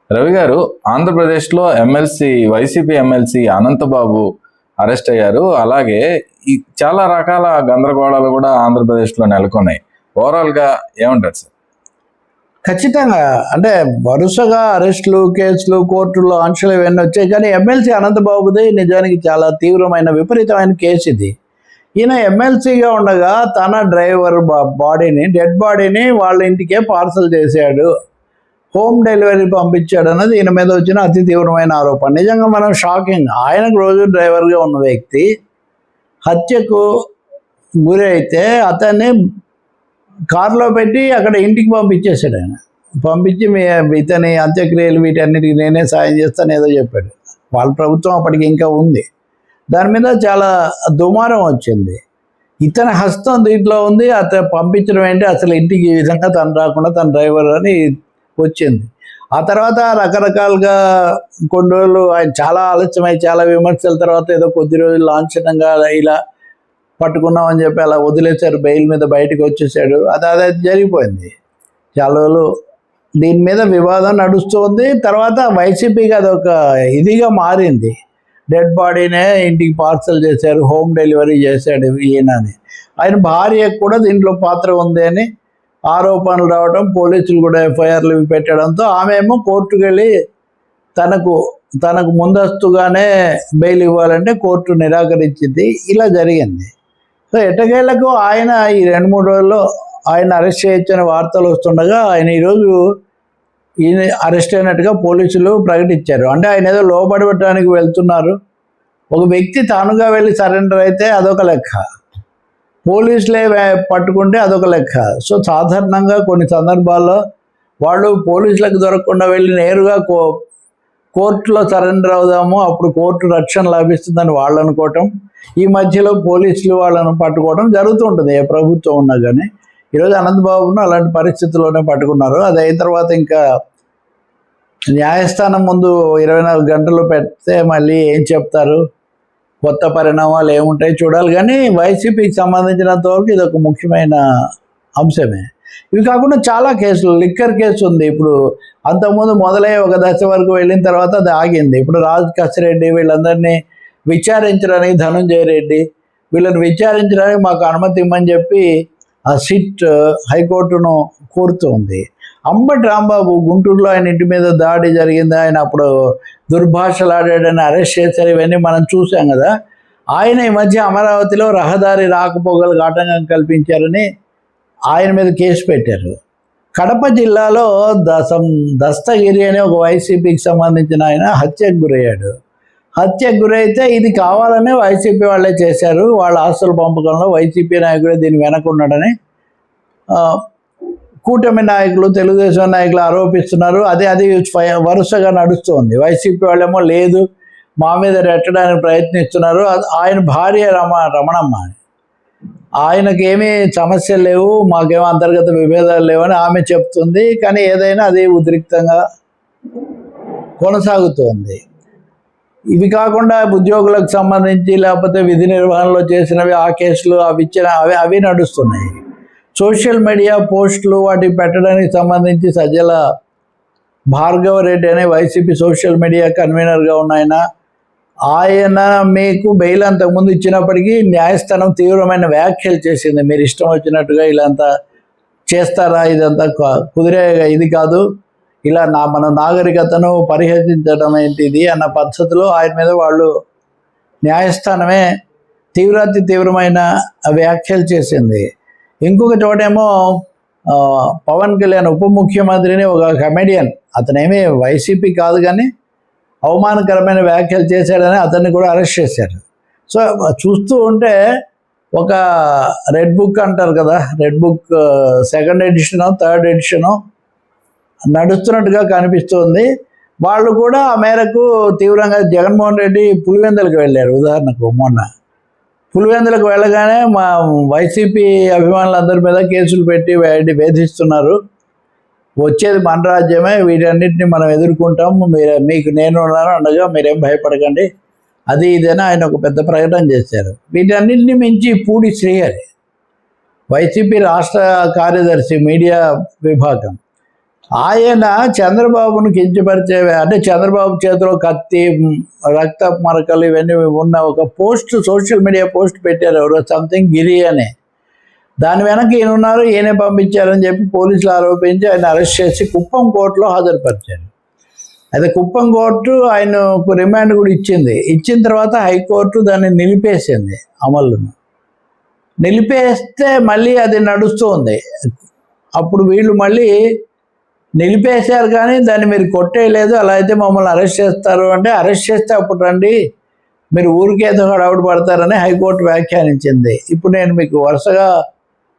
రవి గారు, ఆంధ్రప్రదేశ్లో YCP MLC Anantha Babu arrest అయ్యారు. అలాగే చాలా రకాల గందరగోళాలు కూడా ఆంధ్రప్రదేశ్లో నెలకొన్నాయి. ఓవరాల్గా ఏమంటారు సార్? ఖచ్చితంగా అంటే వరుసగా అరెస్టులు, కేసులు, కోర్టుల్లో ఆంక్షలు ఇవన్నీ వచ్చాయి. కానీ ఎమ్మెల్సీ అనంతబాబుది నిజానికి చాలా తీవ్రమైన విపరీతమైన కేసు ఇది. ఈయన ఎమ్మెల్సీగా ఉండగా తన డ్రైవర్ డెడ్ బాడీని వాళ్ళ ఇంటికే పార్సల్ చేశాడు, హోమ్ డెలివరీ పంపించాడు అన్నది ఈయన మీద వచ్చిన అతి తీవ్రమైన ఆరోపణ. నిజంగా మనం షాకింగ్. ఆయనకు రోజు డ్రైవర్గా ఉన్న వ్యక్తి హత్యకు గురి అయితే అతన్ని కారులో పెట్టి అక్కడ ఇంటికి పంపించేశాడు. ఆయన పంపించి ఇతని అంత్యక్రియలు వీటన్నిటికీ నేనే సాయం చేస్తాను ఏదో చెప్పాడు. వాళ్ళ ప్రభుత్వం అప్పటికి ఇంకా ఉంది. దాని మీద చాలా దుమారం వచ్చింది. ఇతని హస్తం దీంట్లో ఉంది. అతను పంపించడం ఏంటి, అసలు ఇంటికి ఈ విధంగా తను రాకుండా తన డ్రైవర్ అని వచ్చింది. ఆ తర్వాత రకరకాలుగా కొన్ని రోజులు ఆయన చాలా ఆలస్యమై చాలా విమర్శల తర్వాత ఏదో కొద్ది రోజులు లాంఛనంగా ఇలా పట్టుకున్నామని చెప్పి అలా వదిలేశారు, బెయిల్ మీద బయటకు వచ్చేసాడు. అదే జరిగిపోయింది. చాలా రోజులు దీని మీద వివాదం నడుస్తుంది. తర్వాత వైసీపీకి అదొక ఇదిగా మారింది. డెడ్ బాడీనే ఇంటికి పార్సల్ చేశారు, హోమ్ డెలివరీ చేశాడు ఈయనని. ఆయన భార్యకు కూడా దీంట్లో పాత్ర ఉంది అని ఆరోపణలు రావడం, పోలీసులు కూడా ఎఫ్ఐఆర్లు పెట్టడంతో ఆమె ఏమో కోర్టుకు వెళ్ళి తనకు ముందస్తుగానే బెయిల్ ఇవ్వాలంటే కోర్టు నిరాకరించింది. ఇలా జరిగింది. సో ఎట్టకేళ్లకు ఆయన ఈ 2-3 రోజుల్లో ఆయన అరెస్ట్ చేయొచ్చని వార్తలు వస్తుండగా ఆయన ఈరోజు ఈయన అరెస్ట్ అయినట్టుగా పోలీసులు ప్రకటించారు. అంటే ఆయన ఏదో లోబడబెట్టడానికి వెళ్తున్నారు. ఒక వ్యక్తి తానుగా వెళ్ళి సరెండర్ అయితే అదొక లెక్క, పోలీసులే పట్టుకుంటే అదొక లెక్క. సో సాధారణంగా కొన్ని సందర్భాల్లో వాళ్ళు పోలీసులకు దొరకకుండా వెళ్ళి నేరుగా కోర్టులో సరెండర్ అవుదాము, అప్పుడు కోర్టు రక్షణ లభిస్తుందని వాళ్ళు అనుకోవటం, ఈ మధ్యలో పోలీసులు వాళ్ళను పట్టుకోవడం జరుగుతుంటుంది ఏ ప్రభుత్వం ఉన్నా. కానీ ఈరోజు అనంతబాబును అలాంటి పరిస్థితుల్లోనే పట్టుకున్నారు. అది అయిన తర్వాత ఇంకా న్యాయస్థానం ముందు 24 గంటలు పెడితే మళ్ళీ ఏం చెప్తారు, కొత్త పరిణామాలు ఏముంటాయి చూడాలి. కానీ వైసీపీకి సంబంధించినంత వరకు ఇది ఒక ముఖ్యమైన అంశమే. ఇవి కాకుండా చాలా కేసులు, లిక్కర్ కేసు ఉంది. ఇప్పుడు అంతకుముందు మొదలై ఒక దశ వరకు వెళ్ళిన తర్వాత అది ఆగింది. ఇప్పుడు రాజ్ కసిరెడ్డి వీళ్ళందరినీ విచారించడానికి, ధనంజయ రెడ్డి వీళ్ళని విచారించడానికి మాకు అనుమతి ఇమ్మని చెప్పి ఆ సిట్ హైకోర్టును కోరుతుంది. అంబటి రాంబాబు గుంటూరులో ఆయన ఇంటి మీద దాడి జరిగింది, ఆయన అప్పుడు దుర్భాషలాడాడని అరెస్ట్ చేశారు. ఇవన్నీ మనం చూసాం కదా. ఆయన ఈ మధ్య అమరావతిలో రహదారి రాకపోకలకు ఆటంకం కల్పించారని ఆయన మీద కేసు పెట్టారు. కడప జిల్లాలో దస్తగిరి అనే ఒక వైసీపీకి సంబంధించిన ఆయన హత్యకు గురయ్యాడు. హత్యకు గురైతే ఇది కావాలనే వైసీపీ వాళ్ళే చేశారు, వాళ్ళ ఆస్తుల పంపకంలో వైసీపీ నాయకుడే దీన్ని వెనకున్నాడని కూటమి నాయకులు, తెలుగుదేశం నాయకులు ఆరోపిస్తున్నారు. అది వరుసగా నడుస్తుంది. వైసీపీ వాళ్ళేమో లేదు మా మీద రెట్టడానికి ప్రయత్నిస్తున్నారు. ఆయన భార్య రమణమ్మ, ఆయనకి ఏమీ సమస్యలు లేవు, మాకేమో అంతర్గత విభేదాలు లేవని ఆమె చెప్తుంది. కానీ ఏదైనా అది ఉద్రిక్తంగా కొనసాగుతోంది. ఇవి కాకుండా ఉద్యోగులకు సంబంధించి లేకపోతే విధి నిర్వహణలో చేసినవి ఆ కేసులు అవి నడుస్తున్నాయి. సోషల్ మీడియా పోస్టులు వాటి పెట్టడానికి సంబంధించి సజ్జల భార్గవరెడ్డి అనే వైసీపీ సోషల్ మీడియా కన్వీనర్గా ఉన్న ఆయన మీకు బెయిల్ అంతకుముందు ఇచ్చినప్పటికీ న్యాయస్థానం తీవ్రమైన వ్యాఖ్యలు చేసింది. మీరు ఇష్టం వచ్చినట్టుగా ఇలాంతా చేస్తారా, ఇదంతా కుదిరే ఇది కాదు, ఇలా మన నాగరికతను పరిహసించడం ఏంటిది అన్న పద్ధతిలో ఆయన మీద వాళ్ళు న్యాయస్థానమే తీవ్రమైన వ్యాఖ్యలు చేసింది. ఇంకొక చోటేమో పవన్ కళ్యాణ్ ఉప ముఖ్యమంత్రిని ఒక కమెడియన్, అతనేమీ వైసీపీ కాదు కానీ అవమానకరమైన వ్యాఖ్యలు చేశాడని అతన్ని కూడా అరెస్ట్ చేశారు. సో చూస్తూ ఉంటే ఒక రెడ్ బుక్ అంటారు కదా, రెడ్ బుక్ 2nd ఎడిషనో 3rd ఎడిషనో నడుస్తున్నట్టుగా కనిపిస్తుంది. వాళ్ళు కూడా ఆ మేరకు తీవ్రంగా జగన్మోహన్ రెడ్డి పులివెందులకు వెళ్ళారు. ఉదాహరణకు మొన్న పులివెందులకు వెళ్ళగానే మా వైసీపీ అభిమానులందరి మీద కేసులు పెట్టి వేధిస్తున్నారు. వచ్చేది మన రాజ్యమే, వీటన్నిటిని మనం ఎదుర్కొంటాం, మీకు నేను అనగా మీరేం భయపడకండి, అది ఇదేనా ఆయన ఒక పెద్ద ప్రకటన చేశారు. వీటన్నిటిని మించి పూడి శ్రీహరి వైసీపీ రాష్ట్ర కార్యదర్శి మీడియా విభాగం ఆయన చంద్రబాబును కించపరిచే, అంటే చంద్రబాబు చేతిలో కత్తి, రక్త మరకలు ఇవన్నీ ఉన్న ఒక పోస్ట్, సోషల్ మీడియా పోస్ట్ పెట్టారు ఎవరో, సంథింగ్ గిరి అని. దాని వెనక ఈయన ఉన్నారు, ఈయనే పంపించారని చెప్పి పోలీసులు ఆరోపించి ఆయన అరెస్ట్ చేసి కుప్పం కోర్టులో హాజరుపరిచారు. అయితే కుప్పం కోర్టు ఆయనకు రిమాండ్ కూడా ఇచ్చింది. ఇచ్చిన తర్వాత హైకోర్టు దాన్ని నిలిపేసింది, అమలును నిలిపేస్తే మళ్ళీ అది నడుస్తుంది. అప్పుడు వీళ్ళు మళ్ళీ నిలిపేశారు కానీ దాన్ని మీరు కొట్టేయలేదు, అలా అయితే మమ్మల్ని అరెస్ట్ చేస్తారు అంటే, అరెస్ట్ చేస్తే అప్పుడు రండి, మీరు ఊరికేదో హడావుడి పడతారని హైకోర్టు వ్యాఖ్యానించింది. ఇప్పుడు నేను మీకు వరుసగా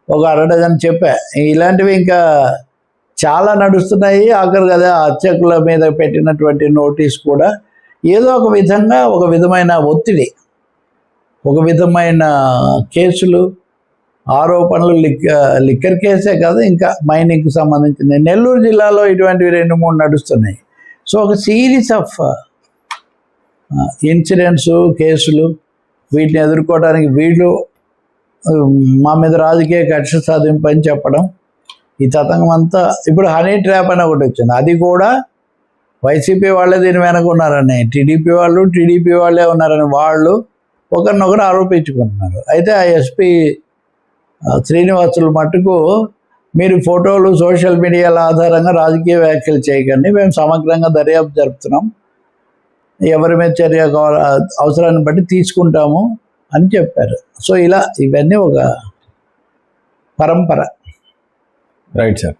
ఒక అరడజన్ చెప్పా. ఇలాంటివి ఇంకా చాలా నడుస్తున్నాయి. ఆఖరు కదా అర్చకుల మీద పెట్టినటువంటి నోటీస్ కూడా ఏదో ఒక విధంగా ఒక విధమైన ఒత్తిడి, ఒక విధమైన కేసులు, ఆరోపణలు, లిక్కర్ కేసే కాదు, ఇంకా మైనింగ్కి సంబంధించింది. నెల్లూరు జిల్లాలో ఇటువంటివి 2-3 నడుస్తున్నాయి. సో ఒక సిరీస్ ఆఫ్ ఇన్సిడెంట్స్, కేసులు, వీటిని ఎదుర్కోవడానికి వీళ్ళు మా మీద రాజకీయ కక్ష సాధింపు అని చెప్పడం, ఈ తతంగం అంతా. ఇప్పుడు హనీ ట్రాప్ అని ఒకటి వచ్చింది, అది కూడా వైసీపీ వాళ్ళే దీని వెనక ఉన్నారని, టీడీపీ వాళ్ళే ఉన్నారని వాళ్ళు ఒకరినొకరు ఆరోపించుకుంటున్నారు. అయితే ఆ ఎస్పీ శ్రీనివాసులు మట్టుకు, మీరు ఫోటోలు సోషల్ మీడియాల ఆధారంగా రాజకీయ వ్యాఖ్యలు చేయకండి, మేము సమగ్రంగా దర్యాప్తు జరుపుతున్నాం, ఎవరి మీద చర్య అవసరాన్ని బట్టి తీసుకుంటాము అని చెప్పారు. సో ఇలా ఇవన్నీ ఒక పరంపర. Right sir.